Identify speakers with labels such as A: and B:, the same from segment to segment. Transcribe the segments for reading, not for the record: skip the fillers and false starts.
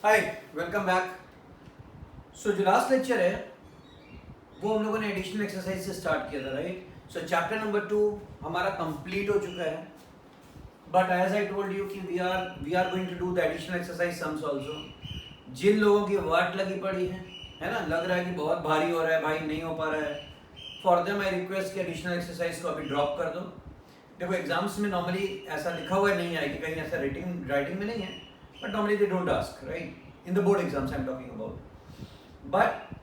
A: हाय, welcome back. सो जो last lecture है वो हम लोगों ने एडिशनल एक्सरसाइज से स्टार्ट किया था, राइट? सो चैप्टर नंबर 2 हमारा कंप्लीट हो चुका है, but as I told you कि we are going to do the additional exercise sums also. जिन लोगों की वाट लगी पड़ी है ना, लग रहा है कि बहुत भारी हो रहा है भाई, नहीं हो पा रहा है, फॉर देम आई रिक्वेस्ट कि एडिशनल एक्सरसाइज को अभी ड्रॉप कर दो। देखो एग्जाम्स में नॉर्मली ऐसा लिखा हुआ नहीं है कि कहीं ऐसा राइटिंग में नहीं है, but normally they don't ask, right? In the board exams I'm talking about. But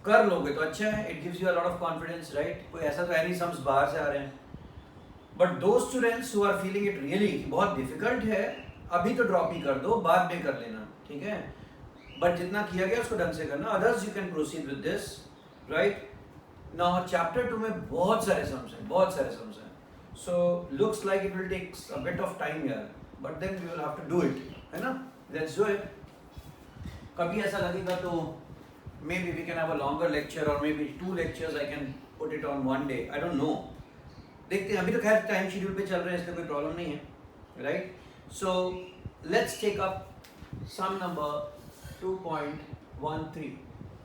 A: कर लोगे तो अच्छा है, it gives you a lot of confidence, right? कोई ऐसा तो है नहीं सम्स बाहर से आ रहे हैं। But those students who are feeling it really कि बहुत difficult है, अभी तो ड्रॉप ही कर दो, बाद में कर लेना, ठीक है? But जितना किया गया उसको ढंग से करना, others you can proceed with this, right? Now chapter 2 में बहुत सारे सम्स हैं, so looks like it will take a bit of time here, but then we will have to do it, है ना? Let's do it. कभी ऐसा लगेगा तो maybe we can have a longer lecture or maybe 2 lectures I can put it on one day. I don't know. देखते हैं, अभी तो खैर टाइम शेड्यूल पे चल रहे हैं, इसलिए कोई प्रॉब्लम नहीं है, right? So let's take up sum number 2.13.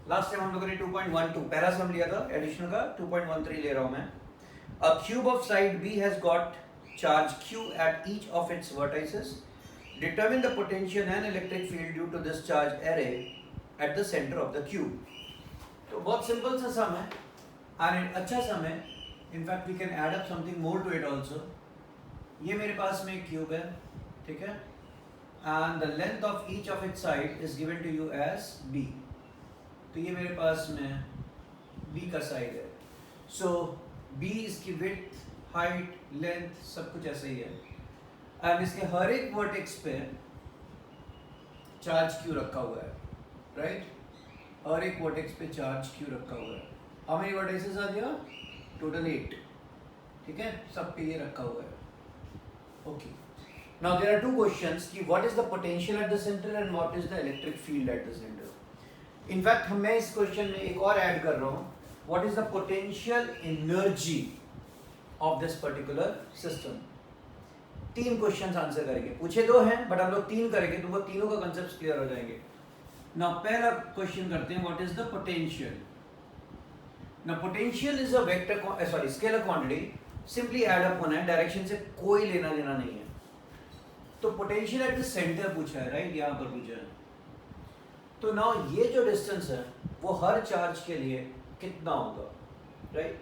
A: Last time हम लोगों ने 2.12 पहला सम लिया था, एडिशनल का 2.13 ले रहा हूँ मैं। A cube of side B has got charge Q at each of its vertices. Determine the potential and electric field due to this charge array at the center of the cube. तो बहुत simple सा सम है और अच्छा सम है। In fact we can add up something more to it also. ये मेरे पास में क्यूब है, ठीक है? And the length of each of its side is given to you as B. तो ये मेरे पास में B का साइड है। So B इसकी width, height, length सब कुछ ऐसे ही है। एंड इसके हर एक वर्टेक्स पे चार्ज क्यू रखा हुआ है, राइट? हर एक वर्टेक्स पे चार्ज क्यू रखा हुआ है। How many vertexes are there? Total 8, ठीक है? सब पे ये रखा हुआ है। Okay, now there are 2 questions कि what is the potential at the centre and what is the electric field at the centre. In fact मैं इस क्वेश्चन में एक और ऐड कर रहा हूँ, what is the potential energy of this particular system. 3 questions answer करेंगे, पूछे 2 हैं बट हम लोग 3 करेंगे, तुमको तीनों का कंसेप्ट क्लियर हो जाएंगे। नाउ पहला क्वेश्चन करते हैं, what is the potential. Now potential is a vector scalar quantity, simply add up होना है, डायरेक्शन से कोई लेना देना नहीं है। तो पोटेंशियल एट द सेंटर पूछा है, राइट? यहाँ पर पूछा है। तो नाउ ये जो डिस्टेंस है वो हर चार्ज के लिए कितना होगा, राइट?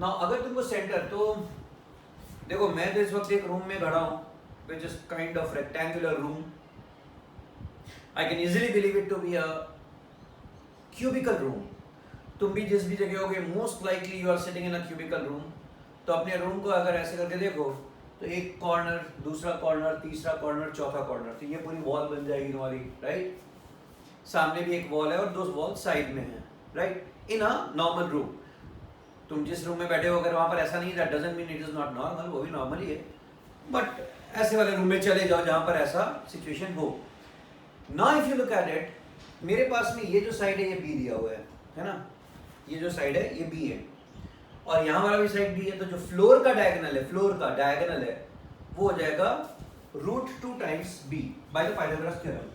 A: नाउ अगर तुमको सेंटर, तो देखो मैं तो इस वक्त एक रूम में खड़ा हूँ which is kind of rectangular room. I can easily believe it to be a cubicle room. तुम भी जिस भी जगह होगे, most likely you are sitting in a cubicle room. तो अपने रूम को अगर ऐसे करके देखो तो एक कॉर्नर, दूसरा कॉर्नर, तीसरा कॉर्नर, चौथा कॉर्नर, तो ये पूरी वॉल बन जाएगी तुम्हारी, राइट? सामने भी एक वॉल है और 2 वॉल साइड में है, right? In a normal room. तुम जिस रूम में बैठे हो अगर वहाँ पर ऐसा नहीं, that doesn't mean it is not normal, वो भी नॉर्मल ही है, बट ऐसे वाले रूम में चले जाओ जहाँ पर ऐसा सिचुएशन हो। Now if you look at it, मेरे पास में ये जो साइड है ये बी दिया हुआ है ना? ये जो साइड है ये बी है और यहाँ वाला भी साइड बी है। तो जो फ्लोर का डायगोनल है वो हो जाएगा √2 times B by the Pythagoras theorem.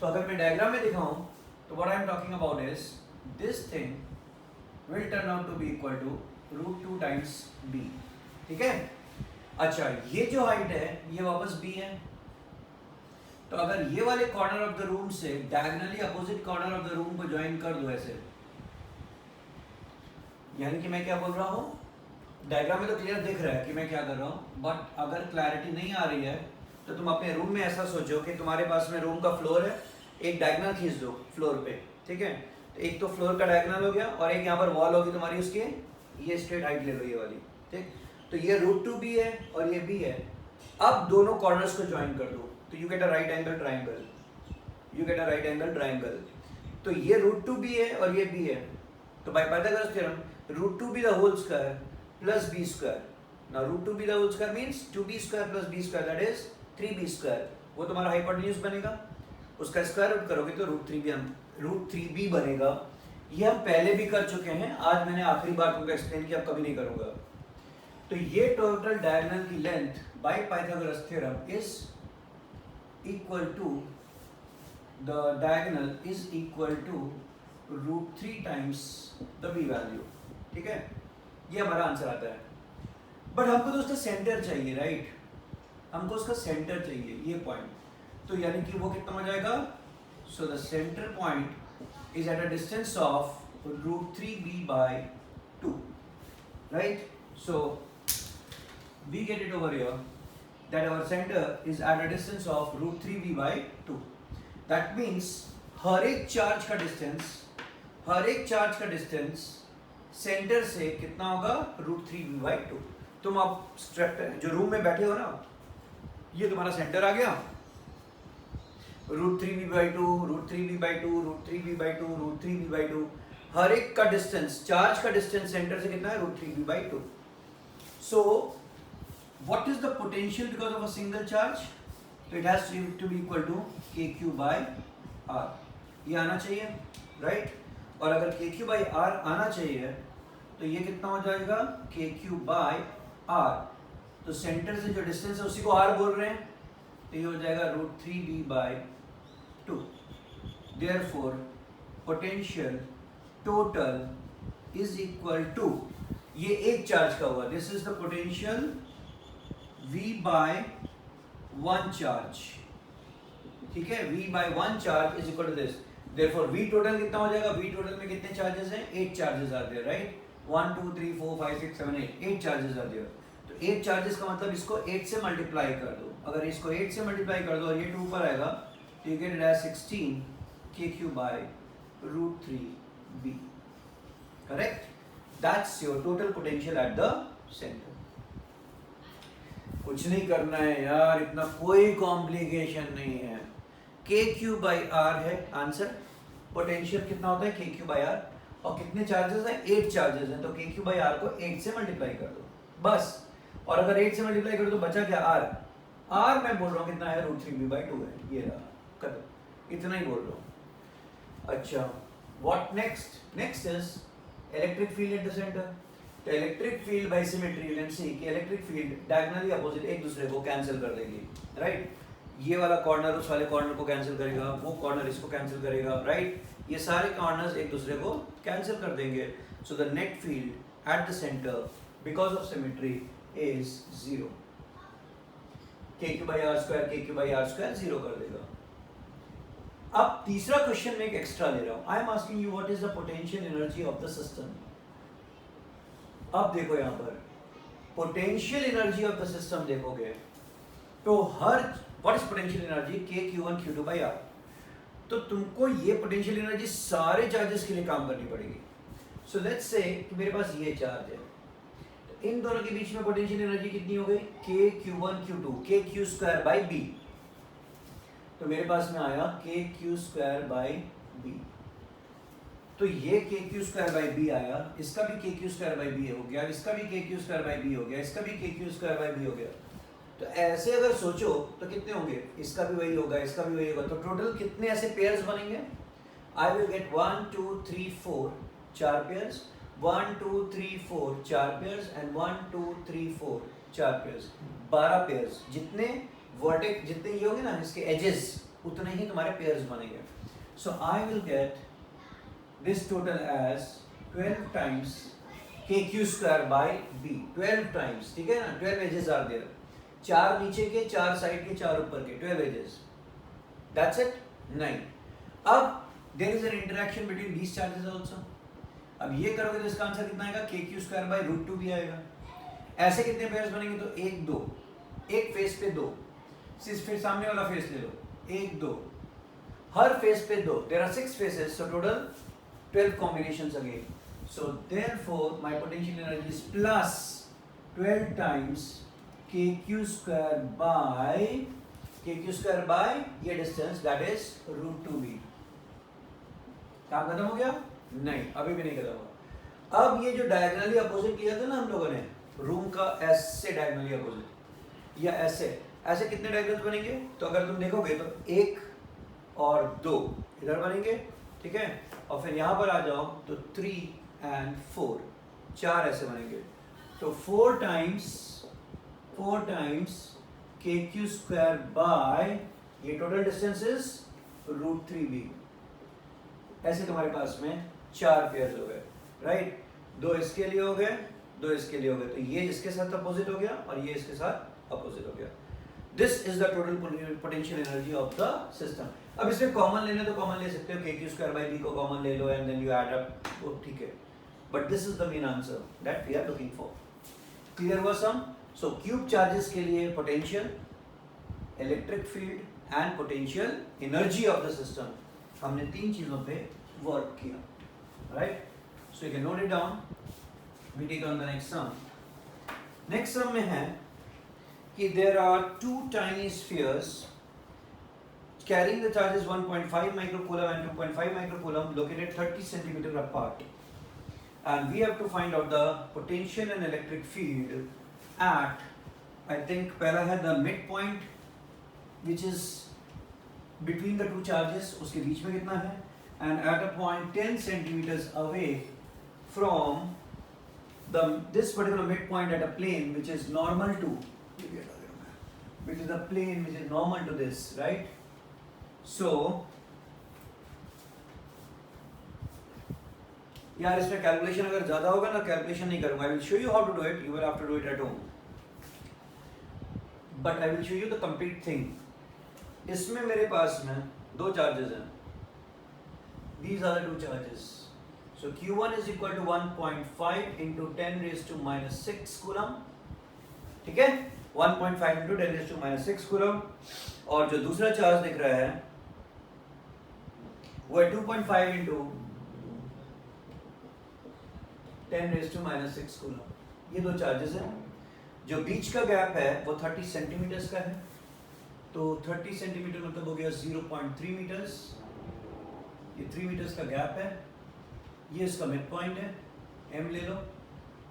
A: तो अगर मैं डायग्राम में दिखाऊं तो what I am talking about is this thing will turn out to be equal to √2 times b, ठीक है? अच्छा, ये जो हाइट है ये वापस b है। तो अगर ये वाले कॉर्नर ऑफ द रूम से diagonally opposite corner of the room को ज्वाइन कर दो ऐसे, यानी कि मैं क्या बोल रहा हूँ, डायग्राम में तो क्लियर दिख रहा है कि मैं क्या कर रहा हूँ, बट अगर क्लैरिटी नहीं आ रही है तो तुम अपने रूम में ऐसा सोचो कि तुम्हारे पास में रूम का फ्लोर है, एक डायगोनल खींच दो फ्लोर पे, ठीक है? एक तो फ्लोर का डायगोनल हो गया और एक यहाँ पर वॉल होगी तुम्हारी, उसके ये स्ट्रेट हाइट ले लो ये वाली, ठीक? तो ये √2 भी है और ये भी है। अब दोनों कॉर्नर्स को ज्वाइन कर दो तो you get a right angle triangle. तो ये √2 भी है और ये भी है, तो by Pythagoras theorem √2 B the whole square plus B square. Now √2 B the whole square means 2b square plus b square, that is 3b square. वो तुम्हारा हाइपोटेन्यूज बनेगा, उसका स्क्वायर रूट करोगे तो √3b बनेगा। ये हम पहले भी कर चुके हैं, आज मैंने आखिरी बार तुमको एक्सप्लेन किया, अब कभी नहीं करूंगा। तो ये टोटल डायगोनल की length by Pythagoras theorem is equal to the diagonal is equal to √3 times the b value. ठीक है, ये हमारा आंसर आता है. बट हमको तो उसका सेंटर चाहिए, राइट? हमको उसका सेंटर चाहिए, ये पॉइंट. तो यानी कि वो कितना हो जाएगा? So the centre point is at a distance of √3b/2, right? So we get it over here that our center is at a distance of √3b/2. That means हर एक चार्ज का डिस्टेंस सेंटर से कितना होगा? √3b/2. तुम आप जो room में बैठे हो ना, ये तुम्हारा सेंटर आ गया. √3b/2, √3b/2, √3b/2, √3b/2. हर एक का डिस्टेंस, चार्ज का डिस्टेंस सेंटर से कितना है? √3b/2. So what is the potential because of a single charge? So it has to be equal to kq/r. ये आना चाहिए, राइट? और अगर kq/r आना चाहिए तो ये कितना हो जाएगा? kq/r. तो सेंटर से जो डिस्टेंस है उसी को r बोल रहे हैं, तो ये हो जाएगा √3b/2. Therefore potential total is equal to, ये एक चार्ज का हुआ, this is the potential V/1 charge. ठीक है, V/1 charge is equal to this. Therefore V total कितना हो जाएगा? V total में कितने चार्जेस हैं? 8 charges are there, right? 1 2 3 4 5 6 7 8 charges are there. तो 8 चार्जेस का मतलब इसको 8 से मल्टीप्लाई कर दो. अगर इसको 8 से मल्टीप्लाई कर दो और ये 2 पर आएगा तो you get it as 16 kq/√3b. Correct? That's your total potential at the center. कुछ नहीं करना है यार, इतना कोई कॉम्प्लिकेशन नहीं है. kq/r है आंसर. पोटेंशियल कितना होता है? kq/r. और कितने चार्जेस हैं? 8 चार्जेस हैं, तो kq/r को 8 से मल्टीप्लाई कर दो बस. और अगर 8 से मल्टीप्लाई करो तो बचा क्या? r मैं बोल रहा हूँ कितना है? √3b/2 है. ये रहा, कर दो. इतना ही बोल रहा हूँ. अच्छा, what next? Next is electric field at the centre. तो electric field by symmetry, let's see कि इलेक्ट्रिक फील्ड डायगोनली अपोजिट एक दूसरे को कैंसिल कर देगी, राइट? ये वाला कॉर्नर उस वाले कॉर्नर को कैंसिल करेगा, वो कॉर्नर इसको कैंसिल करेगा, राइट? ये सारे कॉर्नर्स एक दूसरे को कैंसिल कर देंगे. So the net field at the centre because of symmetry is 0. kq/r² 0 कर देगा. अब तीसरा क्वेश्चन में एक एक्स्ट्रा ले रहा हूं. आई am asking you what is the potential energy of the system. अब देखो यहां पर potential energy of the system देखोगे तो her what is potential energy? kq1 q2/r. तो तुमको ये पोटेंशियल एनर्जी सारे चार्जेस के लिए काम करनी पड़ेगी. सो लेट्स से कि मेरे पास ये चार्ज है, तो इन दोनों के बीच में पोटेंशियल एनर्जी कितनी हो गई? kq1 q2 kq²/b. तो मेरे पास में आया kq²/b. तो ये kq²/b आया, इसका भी kq²/b हो गया, इसका भी kq²/b हो गया, इसका भी kq²/b हो गया. तो ऐसे अगर सोचो तो कितने होंगे? इसका भी वही होगा, इसका भी वही होगा. तो टोटल कितने ऐसे पेयर्स बनेंगे? आई will gate 1 2 3 4 4 pairs, 1 2 3 4 4 pairs and 1 2 3 4 4 pairs. 12 pairs. जितने वर्टेक्स, जितने ये होंगे ना इसके एजेस, उतने ही तुम्हारे पेयर्स बनेंगे. So I will get this total as 12 times kq²/b. 12 times, ठीक है ना? 12 edges are there. 4 नीचे के, 4 साइड के, 4 ऊपर के, 12 edges. That's it? नहीं. अब there is an interaction between these charges also. अब ये करोगे तो इसका आंसर कितना आएगा? kq²/√2 भी आएगा. ऐसे कितने पेयर्स बनेंगे? तो 1 2, एक फेस पे 2. फिर सामने वाला फेस ले लो, 1 2, हर फेस पे 2. There are 6 faces, so total 12 combinations again. So therefore my potential energy is plus 12 times kq² by ये distance, that is √2b. काम खत्म हो गया? नहीं, अभी भी नहीं खत्म हुआ. अब ये जो डायगोनली अपोजिट किया था ना हम लोगों ने, रूम का ऐसे डायगोनली अपोजिट या ऐसे, ऐसे कितने डायगोनल्स बनेंगे? तो अगर तुम देखोगे तो 1 और 2 इधर बनेंगे, ठीक है? और फिर यहाँ पर आ जाओ तो 3 and 4, 4 ऐसे बनेंगे. तो 4 times kq² by ये टोटल डिस्टेंस इज √3b। ऐसे तुम्हारे पास में 4 पेयर्स हो गए, राइट। 2 इसके लिए हो गए, 2 इसके लिए हो गए, तो ये इसके साथ अपोजिट हो गया और ये इसके साथ अपोजिट हो गया। This is the total potential energy of the system. अब इसमें कॉमन लेना तो कॉमन ले सकते हो, kq²/b को कॉमन ले लो and then you add up, वो ठीक है, but this is the main answer that we are looking for. Clear हुआ सम? सो क्यूब चार्जेस के लिए potential, electric field and potential energy of the system, हमने 3 चीजों पे वर्क किया, right. So you can note it down. We take on the next sum. Next sum में है कि there are 2 tiny spheres carrying the charges 1.5 microcoulomb and 2.5 microcoulomb located 30 centimeter apart, and we have to find out the potential and electric field at, I think पहला है the midpoint which is between the 2 charges, उसके बीच में कितना है, and at a point 10 centimeters away from this particular midpoint at a plane which is normal to, which is the plane which is normal to this, right? So यार इसमें calculation अगर ज्यादा होगा ना, कैलकुलेशन नहीं करूंगा, I will show you how to do it, you will have to do it at home, but I will show you the complete thing. इसमें मेरे पास में 2 चार्जेस हैं, these are the 2 charges, so q1 is equal to 1.5 into 10 raised to minus 6 coulomb, ठीक है, 1.5 into 10 raised to minus 6 coulomb, और जो दूसरा charge दिख रहा है वो है 2.5 into 10 raised to minus 6 coulomb। ये 2 चार्जेस हैं। जो बीच का गैप है वो 30 सेंटीमीटर्स का है, तो 30 सेंटीमीटर मतलब हो गया 0.3 मीटर्स, ये 3 मीटर्स का गैप है, ये इसका मिड पॉइंट है, m ले लो,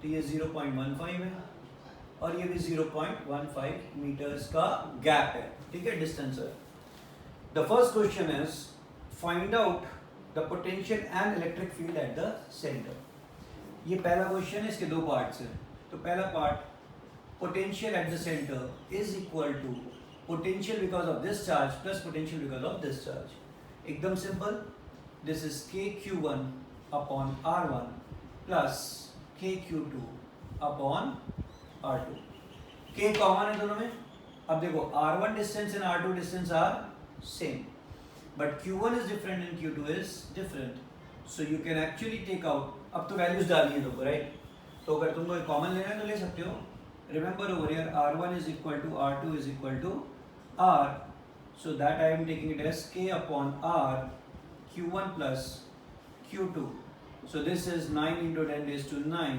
A: तो ये 0.15 है और ये भी 0.15 मीटर्स का गैप है, ठीक है, डिस्टेंस है। The first question is find out the potential and electric field at the centre. ये पहला क्वेश्चन है, इसके 2 पार्ट्स हैं। तो पहला part, potential at the centre is equal to potential because of this charge plus potential because of this charge. एकदम simple, this is kq1 upon r1 plus kq2 upon r2। k common है दोनों में। अब देखो r1 distance and r2 distance are same, but q1 is different and q2 is different, so you can actually take out, अब तो values डालनी है तुमको, राइट। तो अगर तुमको कॉमन लेना है तो ले सकते हो। Remember over here r1 is equal to r2 is equal to r, so that I am taking it as k upon r q1 plus q2, so this is 9 into 10 raised to 9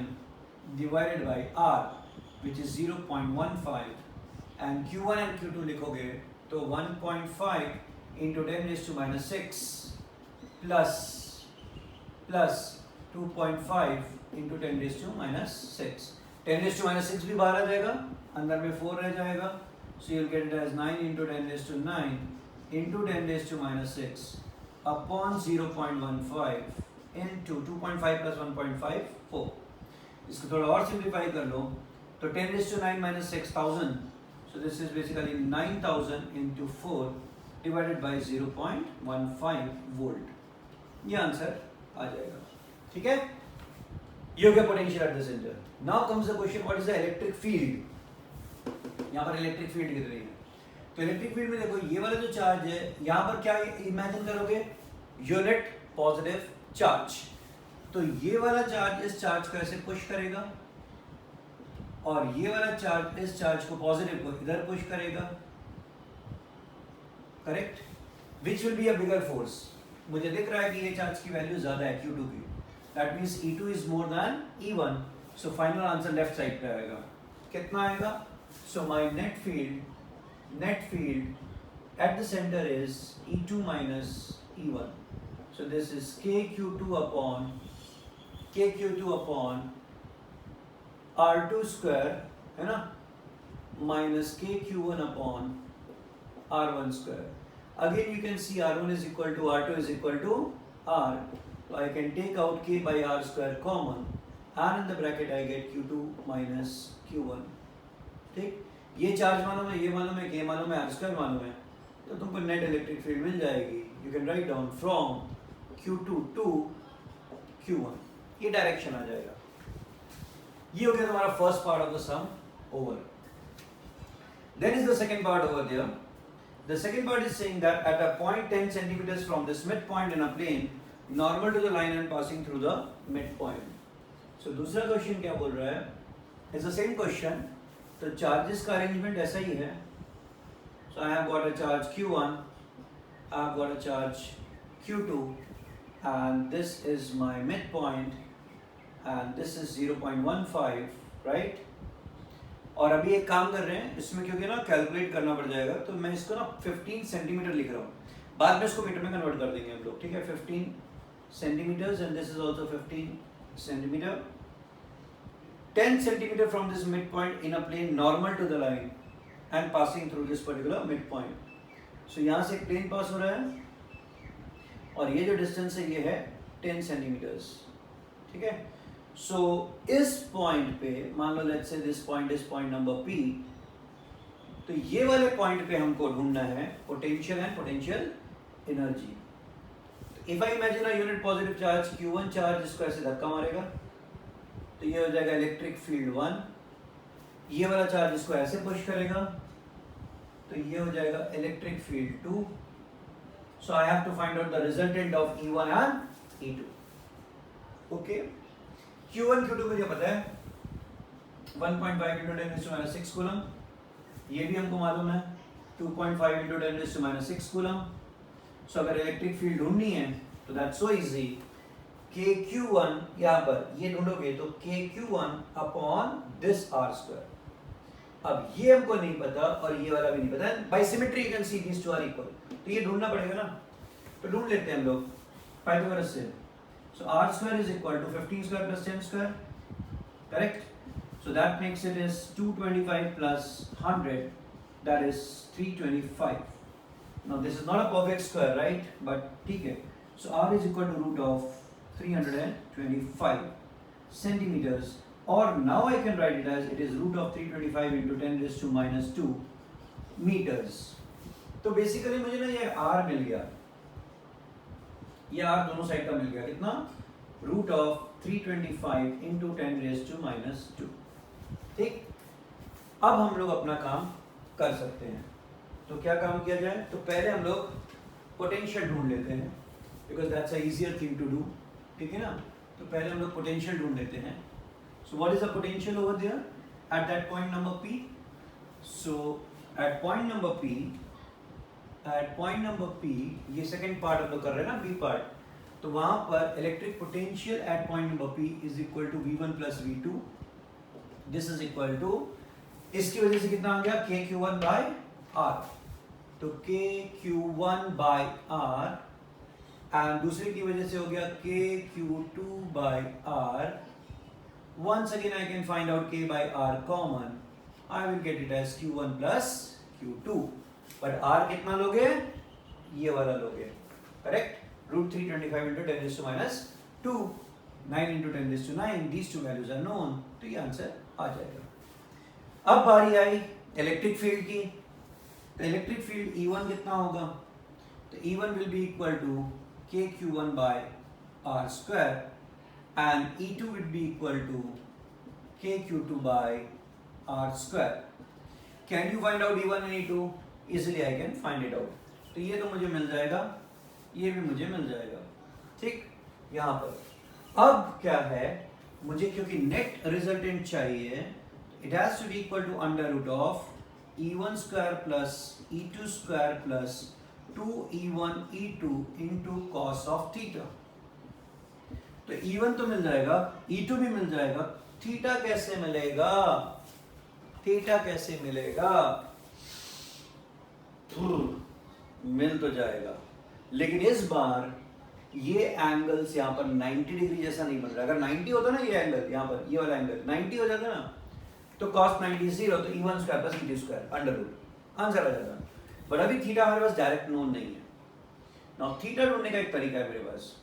A: divided by r which is 0.15, and q1 and q2 लिखोगे तो 1.5 into 10 raised to minus 6 plus 2.5 into 10 raised to minus 6, 10 raised to minus 6 भी बाहर आ जाएगा, अंदर में 4 रह जाएगा, so you'll get it as 9 into 10 raised to 9 into 10 raised to minus 6 upon 0.15 into 2.5 plus 1.5 4। इसको थोड़ा और सिंप्लीफाई कर लो तो 10 raised to 9 minus 6,000, so this is basically 9,000 into 4 divided by 0.15 volt। ये आंसर आ जाएगा, ठीक है। ये हो गया potential at the centre. Now comes the question, what is the electric field. यहाँ पर इलेक्ट्रिक फील्ड कितनी है, तो इलेक्ट्रिक फील्ड में देखो ये वाला जो चार्ज है, यहाँ पर क्या इमेजिन करोगे, यूनिट पॉजिटिव चार्ज, तो ये वाला चार्ज इस चार्ज को ऐसे पुश करेगा और ये वाला चार्ज इस चार्ज को पॉजिटिव को इधर पुश करेगा, correct, which will be a bigger force. मुझे दिख रहा है कि ये चार्ज की वैल्यू ज्यादा है Q2 की, that means E2 is more than E1, so final answer left side पे आएगा। कितना आएगा, so my net field at the centre is E2 minus E1, so this is kq2 upon r2 square, है ना, minus kq1 upon r1 square। Again you can see r1 is equal to r2 is equal to r, so I can take out k by r square common, and in the bracket I get q2 minus q1, ठीक। ये charge मालूम है, ये मालूम है, k मालूम है, r square मालूम है, तो तुमको नेट इलेक्ट्रिक फील्ड मिल जाएगी. You can write down from Q2 to Q1. ये डायरेक्शन आ जाएगा. ये हो गया तुम्हारा first part of the sum over. Then is the second part over there. The second part is saying that at a point 10 centimeters from this midpoint in a plane, normal to the line and passing through the midpoint. So दूसरा question क्या बोल रहा है? It's the same question. तो charges का arrangement ऐसा ही है. So I have got a charge Q1, I have got a charge Q2, and this is my midpoint, and this is 0.15, right? और अभी एक काम कर रहे हैं इसमें, क्योंकि ना कैलकुलेट करना पड़ जाएगा, तो मैं इसको ना 15 सेंटीमीटर लिख रहा हूँ. बाद में इसको मीटर में कन्वर्ट कर देंगे हम लोग, ठीक है. 15 centimetres and this is also 15 centimetre. 10 centimetre from this mid point in a plane normal to the line and passing through this particular mid point. So यहाँ से एक प्लेन पास हो रहा है और ये जो डिस्टेंस है ये है 10 सेंटीमीटर्स, ठीक है. सो इस पॉइंट पे मान लो let's say this point is point number P. तो ये वाले पॉइंट पे हमको ढूंढना है potential and potential energy. If I imagine a unit positive charge Q1 charge, इसको ऐसे धक्का मारेगा तो ये हो जाएगा इलेक्ट्रिक फील्ड 1. ये वाला चार्ज इसको ऐसे पुश करेगा तो ये हो जाएगा electric field 2. So I have to find out the resultant of E1 and E2. Okay. Q1 Q2 मुझे पता है 1.5 into 10 raised to minus 6 coulomb. ये भी हमको मालूम है 2.5 into 10 raised to minus 6 coulomb. So अगर इलेक्ट्रिक फील्ड ढूंढनी है तो दैट्स सो इजी. KQ1 यहाँ पर ये ढूंढोगे तो KQ1 upon this R square. अब ये हमको नहीं पता और ये वाला भी नहीं पता. By symmetry you can see these two are equal. तो ये ढूंढना पड़ेगा ना, तो ढूंढ लेते हैं हम लोग पाइथागोरस से. So R square is equal to 15 square plus 10 square, correct? So that makes it is 225 plus 100, that is 325. Now this is not a perfect square, right? But ठीक है. So R is equal to root of 325 centimeters, or now I can write it as it is root of 325 into 10 raised to minus 2 meters. तो basically मुझे ना ये R मिल गया. ये R दोनों side का मिल गया. कितना? Root of 325 into 10 raise to minus 2. ठीक. अब हम लोग अपना काम कर सकते हैं. तो क्या काम किया जाए? तो पहले हम लोग पोटेंशियल ढूंढ लेते हैं, because that's a easier thing to do. ठीक है ना. तो पहले हम लोग पोटेंशियल ढूंढ लेते हैं. So what is the potential over there at that point number P? So at point number P, ये सेकेंड पार्ट हम लोग कर रहे हैं ना, B पार्ट. तो वहां पर electric potential at point number P is equal to V1 plus V2. This is equal to, इसकी वजह से कितना आ गया? KQ1 bye R. तो KQ1 बाय R एंड दूसरे की वजह से हो गया KQ2 by R. Once again I can find out K by R common. I will get it as Q1 plus Q2. But R कितना लोगे? ये वाला लोगे, correct? Root 325 into 10 raised to minus 2, 9 into 10 raised to 9. These two values are known. तो ये answer आ जाएगा. अब बारी आई इलेक्ट्रिक फील्ड की. तो इलेक्ट्रिक फील्ड E1 कितना होगा? तो E1 will be equal to KQ1 by R square and E2 will be equal to KQ2 by R square. Can you find out E1 and E2? Easily I can find it out. तो ये तो मुझे मिल जाएगा, ये भी मुझे मिल जाएगा. ठीक. यहाँ पर अब क्या है, मुझे क्योंकि नेट रिजल्टेंट चाहिए, it has to be equal to under root of E1 square plus E2 square plus 2E1 E2 into cos of theta. तो E1 तो मिल जाएगा, E2 भी मिल जाएगा. थीटा कैसे मिलेगा? थीटा कैसे मिलेगा? मिल तो जाएगा, लेकिन इस बार ये एंगल्स यहाँ पर 90 डिग्री जैसा नहीं बन रहा. अगर 90 होता ना ये एंगल, यहाँ पर ये वाला एंगल 90 हो जाता ना, तो cos 90 0, तो E1 square plus E2 square under root answer आ जाता. बट अभी थीटा हमारे पास डायरेक्ट नोन नहीं है. नाउ थीटा ढूंढने का एक तरीका है मेरे पास.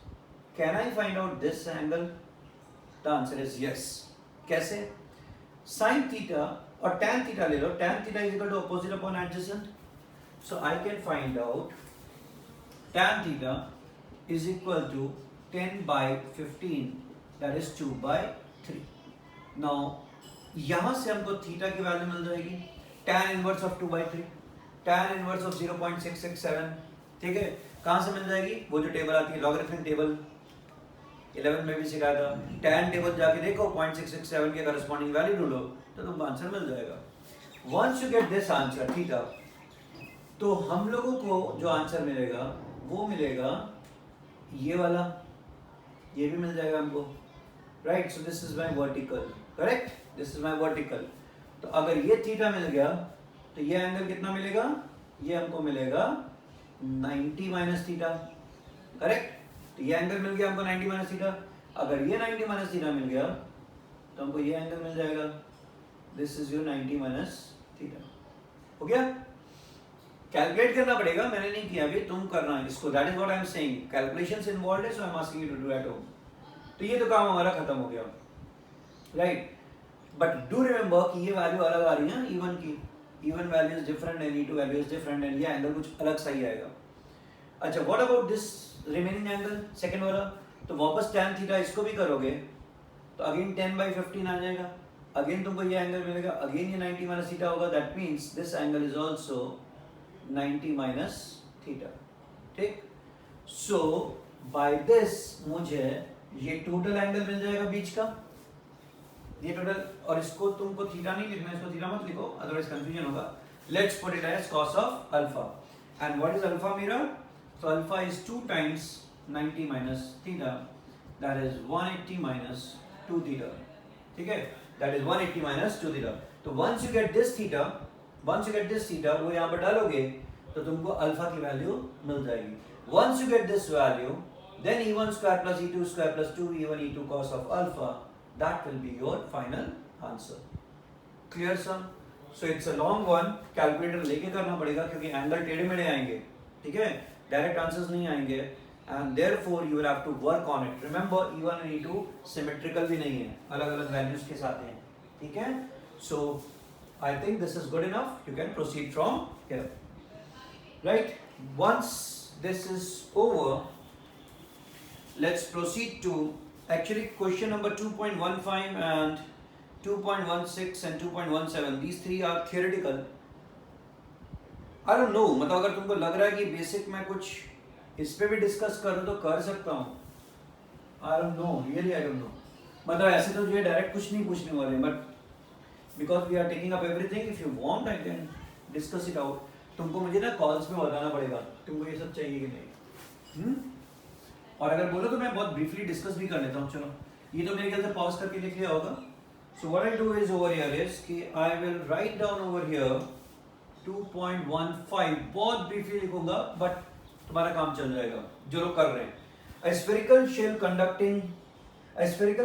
A: Can I find out this angle? The answer is yes. कैसे? साइन थीटा और tan थीटा ले लो. tan theta is equal to opposite upon adjacent. So I can find out tan theta is equal to 10 by 15, that is 2 by 3. Now यहाँ से हमको theta की value मिल जाएगी tan inverse of 2 by 3, tan inverse of 0.667, ठीक है। कहाँ से मिल जाएगी? वो जो टेबल आती है लॉगरिथमिक टेबल, 11 में भी सिखाया था। tan टेबल जाके देखो 0.667 के करस्पॉन्डिंग वैल्यू ढूंढो तो तुमको आंसर मिल जाएगा। Once you get this answer theta, तो हम लोगों को जो आंसर मिलेगा वो मिलेगा ये वाला, ये भी मिल जाएगा हमको, right. So this is my vertical, correct, this is my vertical. तो अगर ये थीटा मिल गया तो ये एंगल कितना मिलेगा? ये हमको मिलेगा 90 माइनस थीटा, करेक्ट। तो ये एंगल मिल गया हमको 90 माइनस थीटा। अगर ये 90 माइनस थीटा मिल गया तो हमको ये एंगल मिल जाएगा, this is your 90 minus theta. हो गया? कैलकुलेट करना पड़ेगा, मैंने नहीं किया अभी, तुम करना है इसको, that is what I am saying. Calculations involved है, so I am asking you to do at home. तो ये तो काम हमारा खत्म हो गया, राइट। बट डू रिमेंबर कि ये वैल्यू अलग आ रही है इवन की, E one value is different and E two value is different एंड ये एंगल कुछ अलग सा ही आएगा। अच्छा, what about this remaining angle second वाला? तो वापस tan थीटा इसको भी करोगे तो अगेन 10 by 15 आ जाएगा, अगेन तुमको ये एंगल मिलेगा, अगेन ये 90 माइनस थीटा होगा, that means this angle is also 90 minus theta, ठीक। सो बाय दिस मुझे ये टोटल एंगल मिल जाएगा बीच का, ये टोटल, और इसको तुमको थीटा नहीं लिखना, इसको थीटा मत लिखो अदरवाइज कंफ्यूजन होगा। Let's put it as cos of alpha, and what is alpha मेरा? तो alpha is 2 times 90 minus theta, that is 180 minus 2 theta, ठीक है, दैट इज 180 माइनस 2 थीटा। तो once you get this theta, once you get this theta, वो यहाँ पर डालोगे तो तुमको अल्फा की वैल्यू मिल जाएगी। Once you get this value, then e1 square plus e2 square plus 2e1 e2 cos of alpha, that will be your final answer. Clear sir? So it's a long one, calculator लेके करना पड़ेगा क्योंकि angle टेढ़े मेढ़े आएंगे, ठीक है, direct answers नहीं आएंगे, and therefore you will have to work on it. Remember e1 and e2 symmetrical भी नहीं है, अलग अलग वैल्यूज के साथ हैं, ठीक है। So I think this is good enough, you can proceed from here, right? Once this is over, let's proceed to actually question number 2.15 and 2.16 and 2.17. These three are theoretical. I don't know, मतलब अगर तुमको लग रहा है कि basic में कुछ इस पे भी डिस्कस करूँ तो कर सकता हूँ। I don't know, really I don't know. मतलब ऐसे तो जो है डायरेक्ट कुछ नहीं पूछने वाले, but because we are taking up everything, if you want I can discuss it out. तुमको मुझे ना कॉल्स में बताना पड़ेगा तुमको ये सब चाहिए कि नहीं, और अगर बोलो तो मैं बहुत ब्रीफली डिस्कस भी कर लेता हूँ। चलो, ये तो मेरे ख्याल से पॉज करके लिख लिया होगा। So what I do is over here is कि I will write down over here 2.15, बहुत ब्रीफली लिखूंगा बट तुम्हारा काम चल जाएगा जो लोग कर रहे हैं। A spherical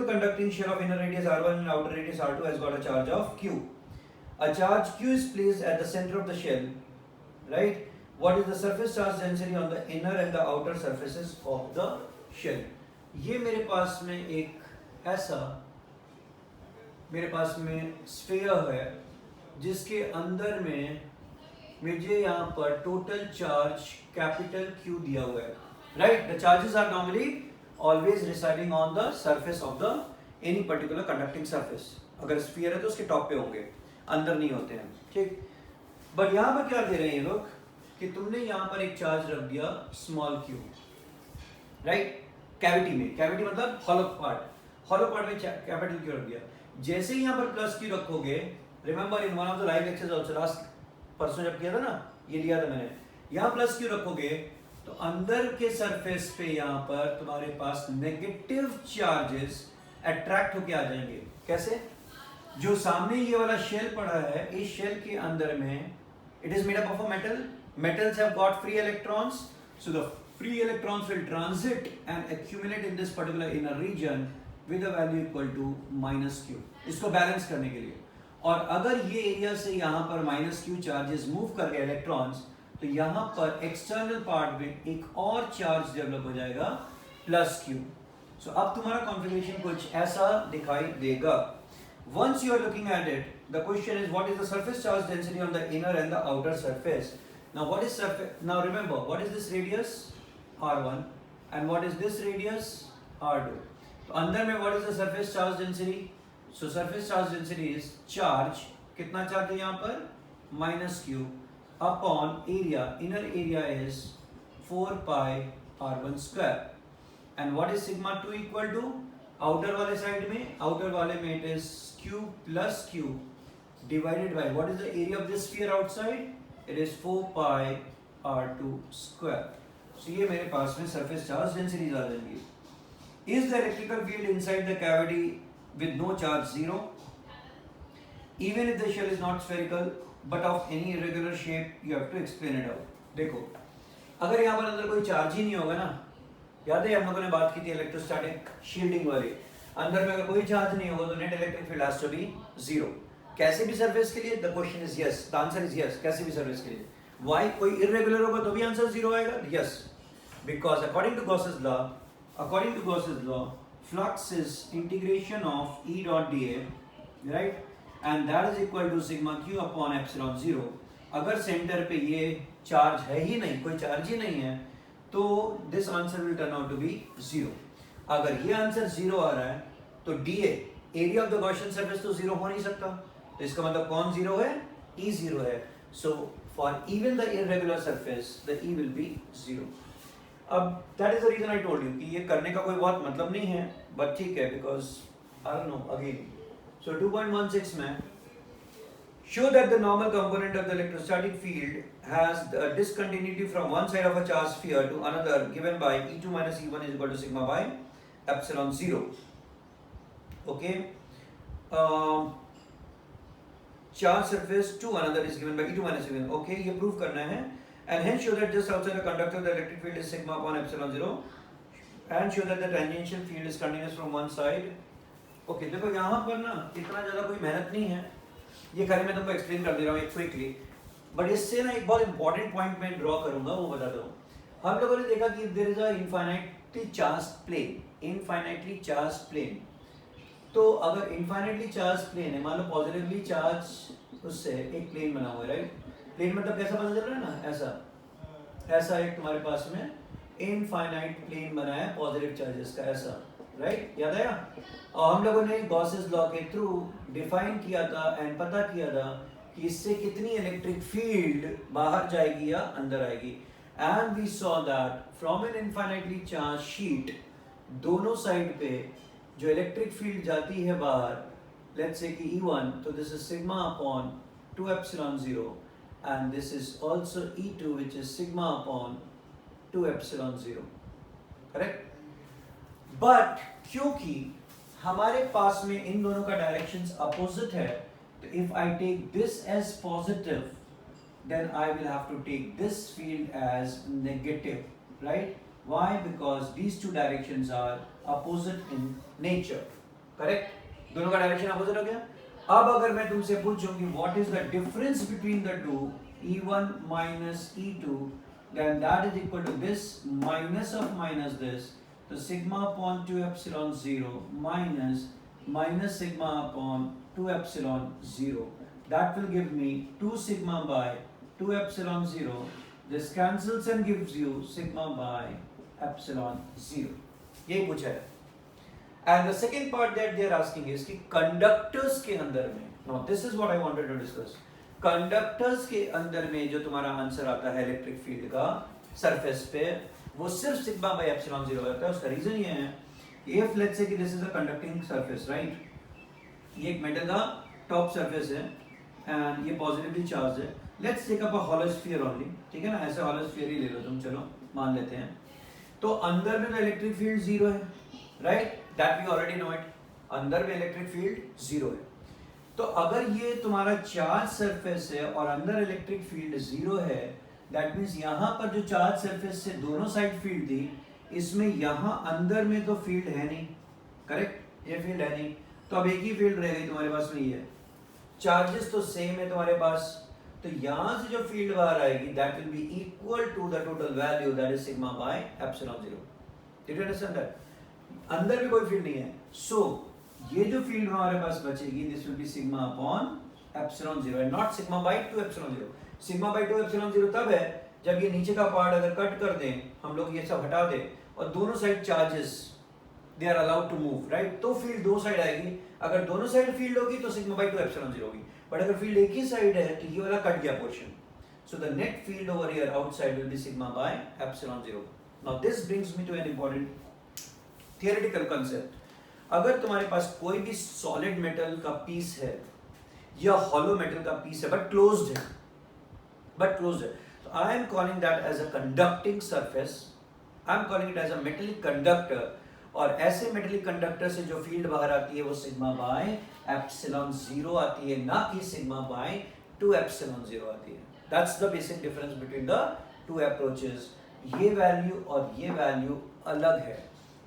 A: conducting shell of inner radius r1 and outer radius r2 has got a charge of q. A charge q is placed at the center of the shell, right? What is the surface charge density on the inner and the outer surfaces of the shell? ये मेरे पास में एक ऐसा, मेरे पास में sphere है जिसके अंदर में मुझे यहाँ पर टोटल चार्ज कैपिटल Q दिया हुआ है, right? The charges are normally always residing on the surface of the any particular conducting surface. अगर स्फीयर है तो उसके टॉप पे होंगे, अंदर नहीं होते हैं, ठीक। बट यहाँ पर क्या दे रहे हैं ये लोग कि तुमने यहाँ पर एक चार्ज रख दिया स्मॉल q, राइट, कैविटी में, कैविटी मतलब हॉलो पार्ट में कैपिटल q रख दिया। जैसे ही यहाँ पर प्लस q रखोगे, remember in one of the live lectures also, last परसों जब किया था ना, ये लिया था मैंने, यहाँ प्लस q रखोगे तो अंदर के सरफेस पे यहाँ पर तुम्हारे पास नेगेटिव चार्जेस अट्रैक्ट होके आ जाएंगे। कैसे? जो सामने ये वाला शेल पड़ा है, इस शेल के अंदर में it is made up of a metal. Metals have got free electrons, so the free electrons will transit and accumulate in this particular inner region with a value equal to minus q, इसको balance करने के लिए। और अगर ये area से यहाँ पर माइनस q चार्जेस मूव कर गए इलेक्ट्रॉन्स, तो यहाँ पर एक्सटर्नल पार्ट में एक और चार्ज डेवलप हो जाएगा प्लस q। सो अब तुम्हारा कॉन्फ़िगरेशन कुछ ऐसा दिखाई देगा। Once you are looking at it, the question is what is the surface charge density on the inner and the outer surface? Now what is surface? Now remember, what is this radius? R1, and what is this radius? R2. तो अंदर में what is the surface charge density? So surface charge density is charge, कितना charge है यहाँ पर? Minus q upon area. Inner area is 4 pi R1 square. And what is sigma 2 equal to? Outer वाले side में, outer वाले में it is q plus q divided by what is the area of this sphere outside? It is 4 pi R2 square. So ये मेरे पास में surface charge density आ जाएंगी. Is the electrical field inside the cavity with no charge zero? Even if the shell is not spherical but of any irregular shape, you have to explain it out. देखो, अगर यहाँ पर अंदर कोई charge ही नहीं होगा ना, याद है हम लोगों ने बात की थी इलेक्ट्रोस्टैटिक शील्डिंग वाली, अंदर में अगर कोई चार्ज नहीं होगा तो net electric field has to be zero. कैसे भी सरफेस के लिए the question is yes, the answer is yes. कैसे भी सरफेस के लिए वाई कोई इरेगुलर होगा तो भी आंसर जीरो आएगा. Yes, because according to Gauss's law flux is integration of E dot dA, right, and that is equal to sigma q upon epsilon zero. अगर सेंटर पे ये चार्ज है ही नहीं, कोई चार्ज ही नहीं है, तो this answer will turn out to be zero. अगर ये आंसर जीरो आ रहा है तो dA area of the Gaussian surface तो जीरो हो नहीं सकता. तो इसका मतलब कौन जीरो है? E जीरो है. So for even the irregular surface the E will be zero. अब that is the reason I told you कि ये करने का कोई बहुत मतलब नहीं है, बट ठीक है, because I don't know again. So 2.16 में show that the normal component of the electrostatic field has the discontinuity from one side of a charged sphere to another given by E2 minus E1 is equal to sigma by epsilon 0. Okay. Charge surface to another is given by E2 minus E1. Okay, ये prove करना है. And hence show that just outside the conductor the electric field is sigma upon epsilon 0. And show that the tangential field is continuous from one side. Okay, देखो यहाँ पर ना इतना ज़्यादा कोई मेहनत नहीं है. ये खाली मैं तुमको एक्सप्लेन कर दे रहा हूँ एक क्विकली, बट इससे ना एक बहुत इंपॉर्टेंट पॉइंट मैं ड्रॉ करूंगा, वो बताता हूँ. हम लोगों ने देखा कि there is a infinitely charged plane, infinitely charged plane. तो अगर इनफाइनाइटली चार्ज्ड प्लेन है, मान लो पॉजिटिवली चार्ज उससे एक प्लेन बना हुआ है, राइट. प्लेन मतलब कैसा पता चल रहा है ना, ऐसा एक तुम्हारे पास में इनफाइनाइट प्लेन बना है पॉजिटिव चार्जेस का, ऐसा, राइट. याद आया? और हम लोगों ने गॉसेस लॉ के थ्रू डिफाइन किया था एंड पता किया था कि इससे कितनी इलेक्ट्रिक फील्ड बाहर जाएगी या अंदर आएगी. And we saw that from an infinitely charge sheet दोनों साइड पे जो इलेक्ट्रिक फील्ड जाती है बाहर, लेट्स से कि E1, तो this is sigma upon 2 epsilon 0 and this is also E2 which is sigma upon 2 epsilon 0, correct. But क्योंकि हमारे पास में इन दोनों का डायरेक्शंस अपोजिट है, तो if I take this as positive then I will have to take this field as negative, right. Why? Because these two directions are opposite in nature, correct. दोनों का direction opposite हो गया. अब अगर मैं तुमसे पूछूं कि what is the difference between the two, E1 minus E2, then that is equal to this minus of minus this. तो sigma upon 2 epsilon 0 minus sigma upon 2 epsilon 0, that will give me 2 sigma by 2 epsilon 0. This cancels and gives you sigma by epsilon 0. यही पूछा है. And the second part that they are asking is कि conductors के अंदर में, now this is what I wanted to discuss. Conductors के अंदर में जो तुम्हारा आंसर आता है इलेक्ट्रिक फील्ड का सरफेस पे, वो सिर्फ सिग्मा बाई एप्सिलॉन 0 रहता है. उसका रीजन ये है, if let's say that this is a conducting surface, right. ये एक मेटल का टॉप सरफेस है एंड ये पॉजिटिवली चार्ज है. Let's take up a hollow sphere only, ठीक है ना, ऐसे हॉलो स्फीयर ही ले लो तुम, चलो मान लेते हैं. तो अंदर में तो इलेक्ट्रिक फील्ड 0 है, right, that we already know it. अंदर में इलेक्ट्रिक फील्ड 0 है. तो अगर ये तुम्हारा चार्ज सरफेस है और अंदर इलेक्ट्रिक फील्ड 0 है, दैट मीन्स यहाँ पर जो चार्ज सरफेस से दोनों साइड फील्ड थी, इसमें यहाँ अंदर में तो फील्ड है नहीं, करेक्ट, ये फील्ड है नहीं. तो अब एक ही फील्ड रह गई तुम्हारे पास में, ये चार्जेस तो सेम है तुम्हारे पास. तो यहाँ से जो फील्ड बाहर आएगी that will be equal to the total value that is sigma by epsilon 0. Did you understand that? अंदर भी कोई फील्ड नहीं है, सो ये जो फील्ड हमारे पास बचेगी this will be sigma upon epsilon 0 and not sigma bye 2 epsilon 0. Sigma by 2 epsilon 0 तब है जब ये नीचे का पार्ट अगर कट कर दें, हम लोग ये सब हटा दें और दोनों side charges they are allowed to move, right? तो फील्ड दो साइड आएगी। अगर दोनों साइड फील्ड होगी तो सिग्मा बाई 2 एप्सिलॉन 0 होगी, बट अगर फील्ड एक ही साइड है तो ये वाला कट गया portion, so the net field over here outside will be sigma by epsilon 0. Now this brings me to an important theoretical concept. अगर तुम्हारे पास कोई भी solid metal का piece है या hollow metal का piece है but closed है, तो I am calling that as a conducting surface. I am calling it as a metallic conductor. और ऐसे metallic conductor से जो field बाहर आती है वो sigma by epsilon 0 आती है, ना कि sigma by 2 epsilon 0 आती है. That's the basic difference between the two approaches. ये वैल्यू और ये वैल्यू अलग है,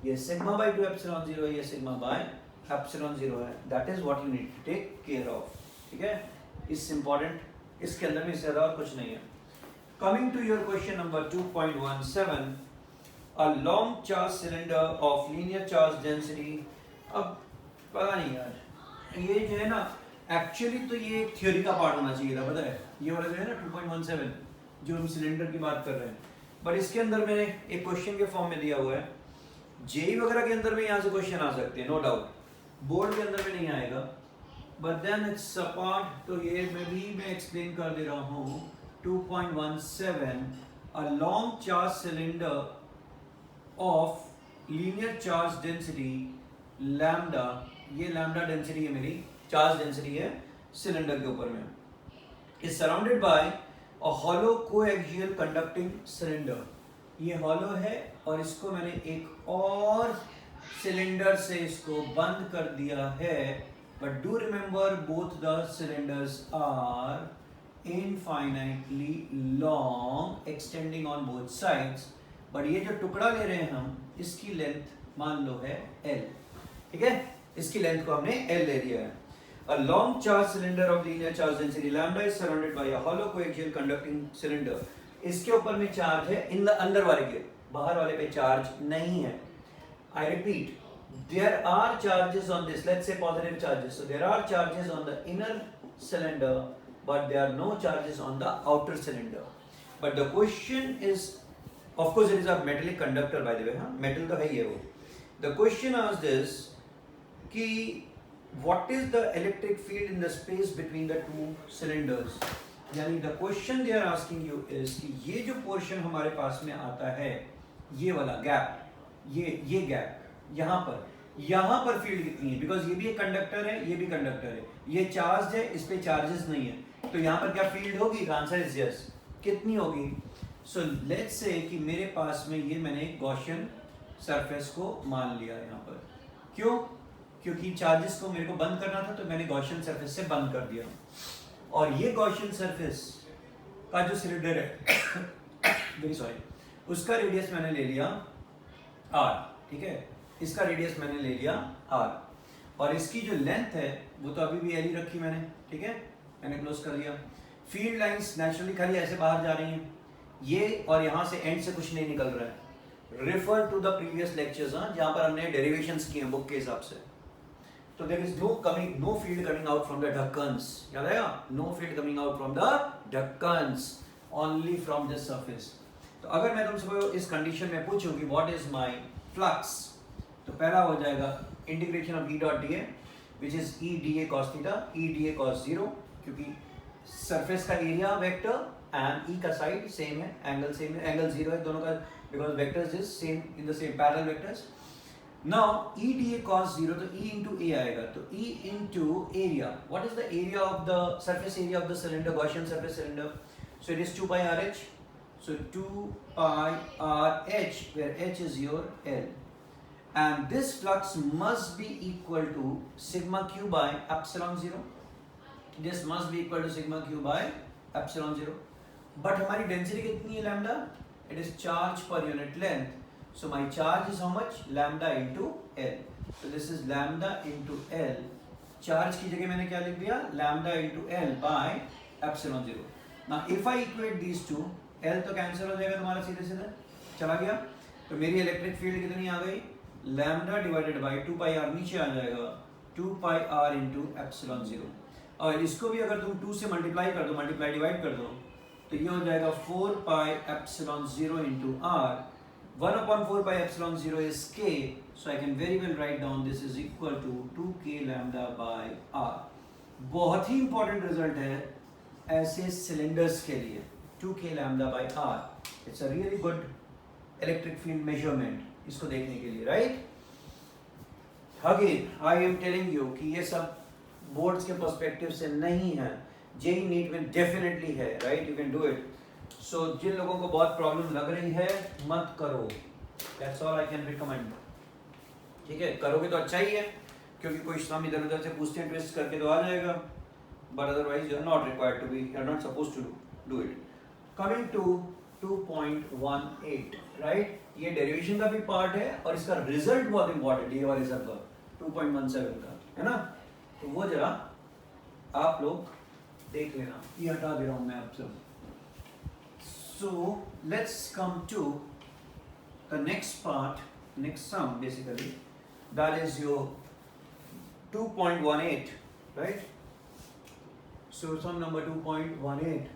A: ये सिग्मा बाई 2 एप्सिलॉन 0 है, ये सिग्मा बाई एप्सिलॉन 0 है. That is what you need to take care of. ठीक है, इस इंपॉर्टेंट, इसके अंदर में इससे ज्यादा और कुछ नहीं है. Coming to your question number 2.17, a long charge cylinder of linear charge density. अब पता नहीं यार, ये जो है ना एक्चुअली तो ये एक थ्योरी का पार्ट होना चाहिए था, पता है, ये वाला जो है ना 2.17 जो हम सिलेंडर की बात कर रहे हैं, बट इसके अंदर मैंने एक क्वेश्चन के फॉर्म में दिया हुआ है. जेई वगैरह के अंदर में यहाँ से क्वेश्चन आ सकते हैं, नो डाउट. बोर्ड के अंदर में नहीं आएगा, but then it's a part. तो ये मैं एक्सप्लेन कर दे रहा हूँ. 2.17, a long charge cylinder of linear charge density lambda, ये लैम्डा डेंसिटी है मेरी, चार्ज डेंसिटी है सिलेंडर के ऊपर में, is surrounded by a hollow coaxial conducting cylinder. ये हॉलो है और इसको मैंने एक और सिलेंडर से इसको बंद कर दिया है, but do remember both the cylinders are infinitely long extending on both sides. But ये जो टुकड़ा ले रहे हैं हम, इसकी लेंथ मान लो है L. ठीक है, इसकी लेंथ को हमने L ले लिया है. A long charge cylinder of linear charge density lambda is surrounded by a hollow coaxial conducting cylinder. इसके ऊपर में चार्ज है, इन द अंदर वाले के, बाहर वाले पे चार्ज नहीं है. I repeat, there are charges on this. Let's say positive charges. So there are charges on the inner cylinder, but there are no charges on the outer cylinder. But the question is, of course, it is a metallic conductor by the way. हाँ, metal तो है ही है वो. The question asks this कि what is the electric field in the space between the two cylinders. यानी the question they are asking you is कि ये जो portion हमारे पास में आता है, ये वाला गैप, ये गैप, यहाँ पर फील्ड कितनी है, बिकॉज ये भी एक कंडक्टर है, ये भी कंडक्टर है, ये चार्ज है, इस पे चार्जेस नहीं है, तो यहाँ पर क्या फील्ड होगी? Answer is yes. कितनी होगी? सो लेट्स से कि मेरे पास में ये मैंने गॉसियन सरफेस को मान लिया यहाँ पर. क्यों? क्योंकि चार्जेस को मेरे को बंद करना था, तो मैंने गॉसियन सरफेस से बंद कर दिया. और ये गॉसियन सरफेस का जो सिलेंडर है वेरी सॉरी, उसका रेडियस मैंने ले लिया r. ठीक है, इसका रेडियस मैंने ले लिया r, और इसकी जो लेंथ है वो तो अभी भी एल ही रखी मैंने. ठीक है, मैंने क्लोज कर दिया. फील्ड लाइंस नेचुरली खाली ऐसे बाहर जा रही हैं, ये और यहाँ से एंड से कुछ नहीं निकल रहा है. Refer to the previous lectures, जहाँ पर हमने डेरिवेशंस किए हैं बुक के हिसाब से. तो there is no field coming out from the ढक्कन्स. याद आएगा? No field coming out from the ढक्कन्स, ओनली फ्रॉम दिस सरफेस. तो अगर मैं तुमसे इस कंडीशन में पूछूं कि व्हाट इज माय फ्लक्स, तो पहला हो जाएगा integration of E dot D A, which is E D A cos theta, E D A cos 0, क्योंकि सरफेस का एरिया वेक्टर एंड E का साइड सेम है, एंगल सेम है, एंगल 0 है दोनों का, because vectors is same in the same parallel vectors. Now E dA cos 0, तो E into A आएगा, तो E into area. What is the area of the surface area of the cylinder, Gaussian surface cylinder? So it is 2 pi RH. So 2 pi RH, where H is your L. And this flux must be equal to sigma q by epsilon 0. This must be equal to sigma q by epsilon 0. But हमारी density कितनी है lambda? It is charge per unit length. So my charge is how much? Lambda into L. So this is lambda into L. Charge की जगह मैंने क्या लिख दिया? Lambda into L by epsilon 0. Now if I equate these two, L तो cancel हो जाएगा तुम्हारा सीधे सीधे, चला गया. तो मेरी इलेक्ट्रिक फील्ड कितनी आ गई? Lambda divided by 2 pi r, नीचे आ जाएगा 2 pi r into epsilon 0. और इसको भी अगर तुम 2 से मल्टीप्लाई कर दो, मल्टीप्लाई डिवाइड कर दो, तो ये हो जाएगा 4 pi epsilon 0 into R. 1/4 pi epsilon 0 is k, so I can very well write down this is equal to 2k lambda by r. बहुत ही इंपॉर्टेंट रिजल्ट है ऐसे सिलेंडर्स के लिए. 2k lambda by r. It's a really good electric field measurement इसको देखने के लिए, right? Again, I am telling you कि ये सब बोर्ड्स के पर्सपेक्टिव से नहीं है. जेई नीट में डेफिनेटली है, right? You can do it. So जिन लोगों को बहुत प्रॉब्लम लग रही है मत करो. That's all I can recommend. ठीक है, करोगे तो अच्छा ही है, क्योंकि कोई इस्लाम इधर उधर से पूछते हैं ट्विस्ट करके तो आ जाएगा. But otherwise you are not required to be, you are not suppose to do it. Coming to 2.18, right? ये डेरिवेशन का भी पार्ट है और इसका रिजल्ट बहुत इंपॉर्टेंट है. ये वाले सब का 2.17 का है ना, तो वो जरा आप लोग देख लेना. ये हटा दे रहा हूं मैं आप सब. So let's come to the next part, next sum basically, that is your 2.18, right? So sum number 2.18.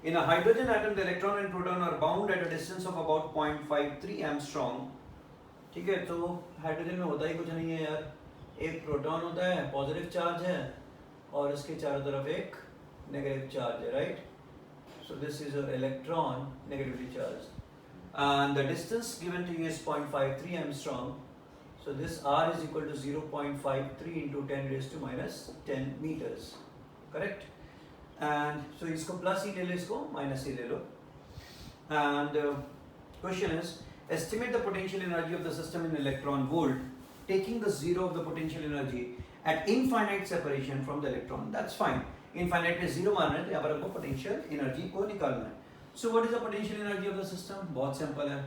A: In a hydrogen atom, the electron and proton are bound at a distance of about 0.53 angstrom. ठीक है, तो hydrogen में होता ही कुछ नहीं है यार. एक प्रोटॉन होता है, पॉजिटिव चार्ज है, और इसके चारों तरफ एक नेगेटिव चार्ज है, right? So this is your electron, negatively charge, and the distance given to you is 0.53 angstrom. So this r is equal to 0.53 into 10 raised to minus 10 meters, correct? And so इसको plus ही ले लो, इसको minus ही ले लो. And question is estimate the potential energy of the system in electron volt, taking the zero of the potential energy at infinite separation from the electron. That's fine. Infinite पे zero मारना है, तो यहाँ पर हमको potential energy को निकालना है. So what is the potential energy of the system? बहुत सिंपल है,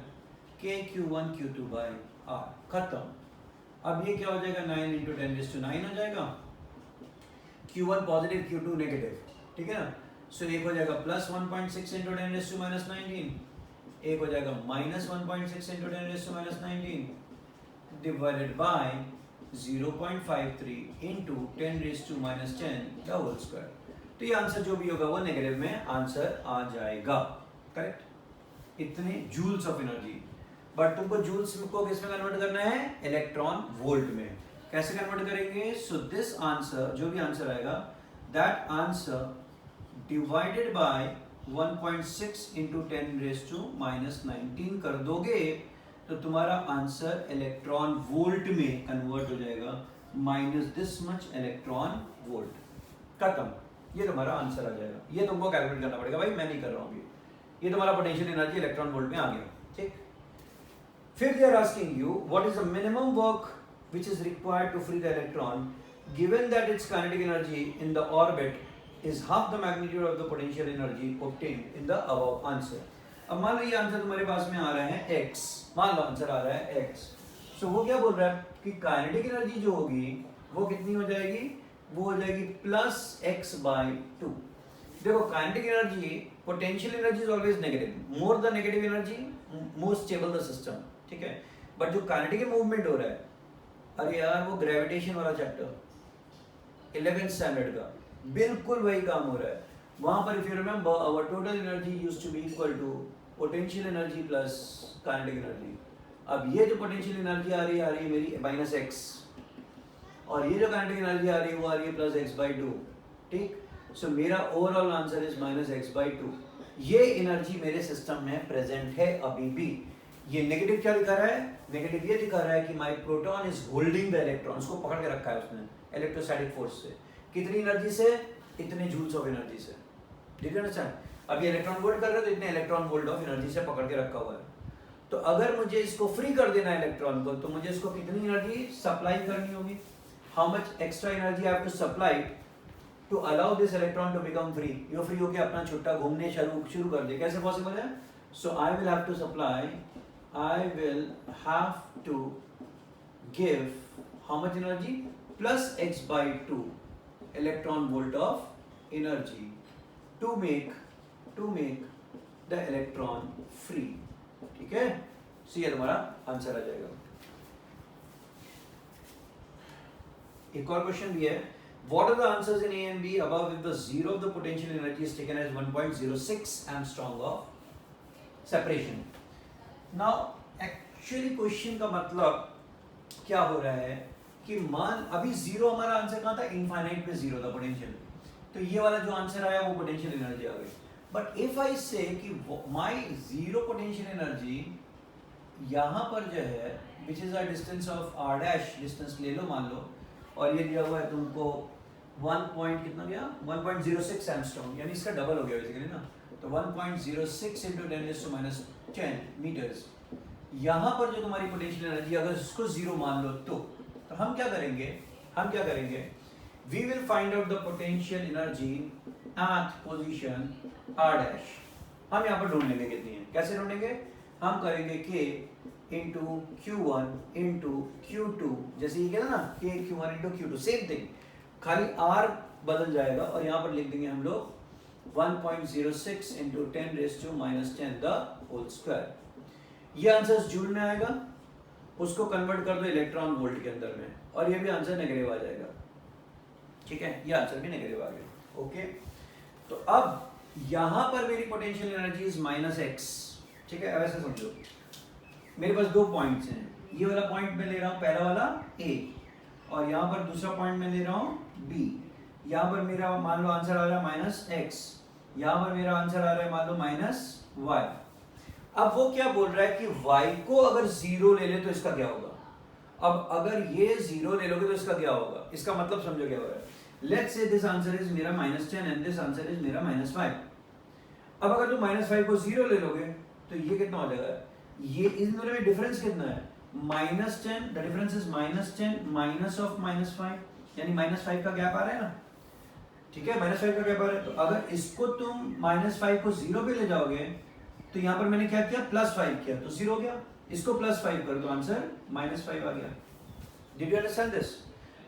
A: k q1 q2 by r. खत्म. अब ये क्या हो जाएगा? 9 into 10 raised to 9 हो जाएगा. q1 पॉजिटिव, q2 नेगेटिव, ठीक है ना? So एक हो जाएगा plus 1.6 into 10 raised to minus 19. एक हो जाएगा minus 1.6 into 10 raise to minus 19 divided by 0.53 into 10 raise to minus 10 the whole square. तो ये आंसर जो भी होगा वो नेगेटिव में आंसर आ जाएगा, करेक्ट? इतने जूल्स ऑफ एनर्जी. बट तुमको जूल्स को किस में कन्वर्ट करना है? इलेक्ट्रॉन वोल्ट में. कैसे कन्वर्ट करेंगे? सो दिस आंसर, जो भी आंसर आएगा, that answer divided by 1.6 into 10 raised to minus 19 कर दोगे तो तुम्हारा आंसर इलेक्ट्रॉन वोल्ट में कन्वर्ट हो जाएगा. Minus this much electron volt. खत्म. ये तुम्हारा आंसर आ जाएगा. ये तुमको कैलकुलेट करना पड़ेगा भाई, मैं नहीं कर रहा हूँ. ये तुम्हारा पोटेंशियल एनर्जी इलेक्ट्रॉन वोल्ट में आ गया, ठीक? फिर they are asking you what is the minimum work which is required to free the electron given that its kinetic energy in the orbit is half the magnitude of the potential energy obtained in the above answer. अब मान लो ये answer तुम्हारे पास में आ रहा है x, मान लो answer आ रहा है x. सो वो क्या बोल रहा है कि काइनेटिक एनर्जी जो होगी वो कितनी हो जाएगी? वो हो जाएगी प्लस x बाय 2. देखो kinetic energy, potential energy is always negative. More the negative energy more stable the system, ठीक है? बट जो काइनेटिक मूवमेंट हो रहा है, अरे यार वो ग्रेविटेशन वाला चैप्टर 11th स्टैंडर्ड का, बिल्कुल वही काम हो रहा है वहां पर. If you remember our total energy used to be equal to potential energy plus kinetic energy. अब ये जो पोटेंशियल एनर्जी आ रही है मेरी माइनस x, और ये जो काइनेटिक एनर्जी आ रही है वो आ रही है प्लस x बाई 2, ठीक? सो मेरा overall answer is minus x by 2. ये एनर्जी मेरे सिस्टम में प्रेजेंट है अभी भी. ये नेगेटिव क्या दिखा रहा है? नेगेटिव ये दिखा रहा है कि my proton is holding the electron. उसको पकड़ के रखा है उसने इलेक्ट्रोस्टैटिक फोर्स से. कितनी एनर्जी से? इतने जूल्स ऑफ एनर्जी से. ठीक है ना? अब ये इलेक्ट्रॉन वोल्ट कर रहे हो तो इतने इलेक्ट्रॉन वोल्ट ऑफ एनर्जी से पकड़ के रखा हुआ है. तो अगर मुझे इसको फ्री कर देना है इलेक्ट्रॉन को, तो मुझे इसको कितनी एनर्जी सप्लाई करनी होगी? How much extra energy I have to supply to allow this electron to become free? ये फ्री होकर अपना छुट्टा घूमने शुरू कर दे. कैसे पॉसिबल है? So I will have to supply, I will have to give how much energy? Plus x by 2 electron volt of energy to make the electron free. ठीक है? सो ये तुम्हारा आंसर आ जाएगा. एक और क्वेश्चन भी है What are the answers in A and B above if the zero of the potential energy is taken as 1.06 angstrom of separation? Now actually question का मतलब क्या हो रहा है कि मान अभी जीरो हमारा आंसर कहाँ था, इनफाइनाइट पे जीरो था पोटेंशियल, तो ये वाला जो आंसर आया वो पोटेंशियल एनर्जी आ गई. बट इफ आई से कि माय जीरो पोटेंशियल एनर्जी यहाँ पर जो है which is a distance of r dash, distance ले लो मान लो, और ये दिया हुआ है तुमको 1 पॉइंट कितना गया 1.06 एंगस्ट्रॉम, यानी इसका डबल हो गया बेसिकली ना, तो 1.06 into 10⁻⁻10 मीटर्स. यहाँ पर जो तुम्हारी पोटेंशियल एनर्जी अगर इसको जीरो मान लो तो हम क्या करेंगे, we will find out the potential energy at position r dash. हम यहाँ पर ढूंढ लेंगे कितनी है. कैसे ढूंढेंगे, हम करेंगे k into q1 into q2, जैसे ये कहना ना k q1 into q2, same thing, खाली r बदल जाएगा और यहाँ पर लिख देंगे हम लोग 1.06 into 10⁻⁻10 the whole square. ये आंसर जूल में आएगा, उसको कन्वर्ट कर दो इलेक्ट्रॉन वोल्ट के अंदर में, और ये भी आंसर नेगेटिव आ जाएगा. ठीक है, ये आंसर भी नेगेटिव आ गया. ओके, तो अब यहाँ पर मेरी पोटेंशियल एनर्जी इज -x. ठीक है, ऐसे समझो, मेरे पास दो पॉइंट्स हैं, ये वाला पॉइंट मैं ले रहा हूँ पहला वाला A, और यहाँ पर दूसरा पॉइंट मैं ले रहा हूँ B. यहाँ पर मेरा मान लो आंसर आ रहा है -x, यहाँ पर मेरा आंसर आ रहा है मान लो -y. अब वो क्या बोल रहा है कि y को अगर जीरो ले ले तो इसका क्या होगा. अब अगर ये जीरो ले लोगे तो इसका क्या होगा, इसका मतलब समझो क्या हो रहा है. Let's say this answer is मेरा -10 एंड दिस आंसर इज मेरा -5. अब अगर तुम -5 को जीरो ले लोगे तो ये कितना हो जाएगा, ये इन दोनों में डिफरेंस कितना है, -10, the difference is -10 minus of -5, यानी -5 का गैप आ रहा है ना. ठीक है, -5 का गैप आ रहा है, तो अगर इसको तुम -5 को जीरो पे ले जाओगे तो यहाँ पर मैंने क्या किया, +5 किया तो जीरो हो गया. इसको +5 कर दो, आंसर -5 आ गया. Did you understand this?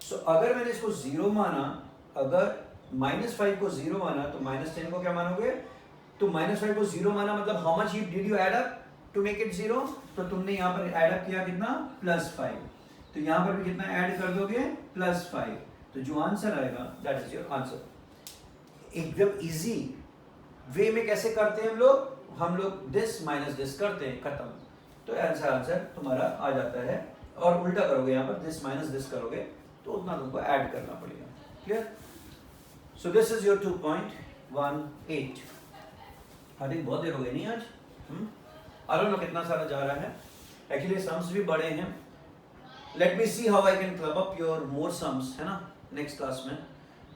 A: So अगर मैंने इसको जीरो माना, अगर -5 को जीरो माना तो -10 को क्या मानोगे, तो -5 को जीरो माना मतलब how much did you add up to make it zero, तो तुमने यहाँ पर ऐड अप किया कितना, +5, तो यहाँ पर भी कितना ऐड कर दोगे, +5, तो जो आंसर आएगा दैट इज योर आंसर. एकदम इजी वे में कैसे करते हैं हम लोग दिस माइनस दिस करते हैं, खत्म, तो आंसर तुम्हारा आ जाता है. और उल्टा करोगे, यहाँ पर दिस माइनस दिस करोगे तो उतना तुमको ऐड करना पड़ेगा. Clear? So this is your 2.18. I think बहुत देर हो गई नहीं आज. आई डोंट नो कितना सारा जा रहा है, एक्चुअली सम्स भी बड़े हैं. Let me see how I can club up your more sums, है ना, नेक्स्ट क्लास में.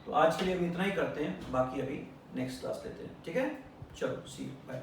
A: तो आज के लिए अभी इतना ही करते हैं, बाकी अभी नेक्स्ट क्लास लेते हैं. ठीक है, चलो सी बाय.